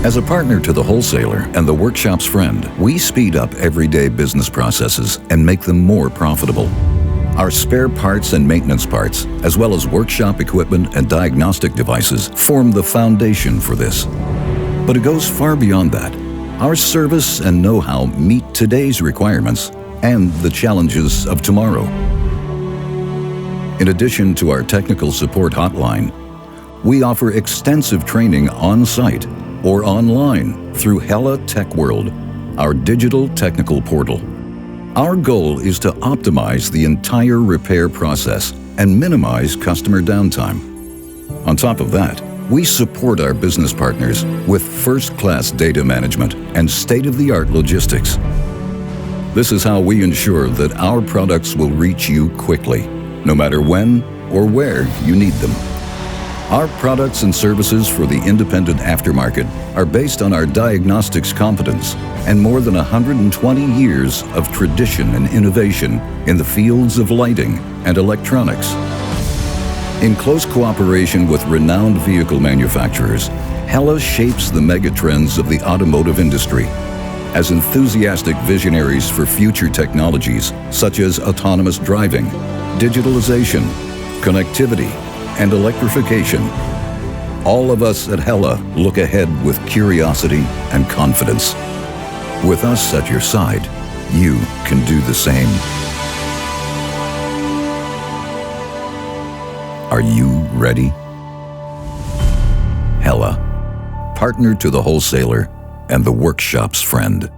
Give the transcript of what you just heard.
As a partner to the wholesaler and the workshop's friend, we speed up everyday business processes and make them more profitable. Our spare parts and maintenance parts, as well as workshop equipment and diagnostic devices, form the foundation for this. But it goes far beyond that. Our service and know-how meet today's requirements and the challenges of tomorrow. In addition to our technical support hotline, we offer extensive training on-site or online through Hella Tech World, our digital technical portal. Our goal is to optimize the entire repair process and minimize customer downtime. On top of that, we support our business partners with first-class data management and state-of-the-art logistics. This is how we ensure that our products will reach you quickly, no matter when or where you need them. Our products and services for the independent aftermarket are based on our diagnostics competence and more than 120 years of tradition and innovation in the fields of lighting and electronics. In close cooperation with renowned vehicle manufacturers, Hella shapes the megatrends of the automotive industry. As enthusiastic visionaries for future technologies such as autonomous driving, digitalization, connectivity, and electrification, all of us at Hella look ahead with curiosity and confidence. With us at your side, you can do the same. Are you ready? Hella, partner to the wholesaler and the workshop's friend.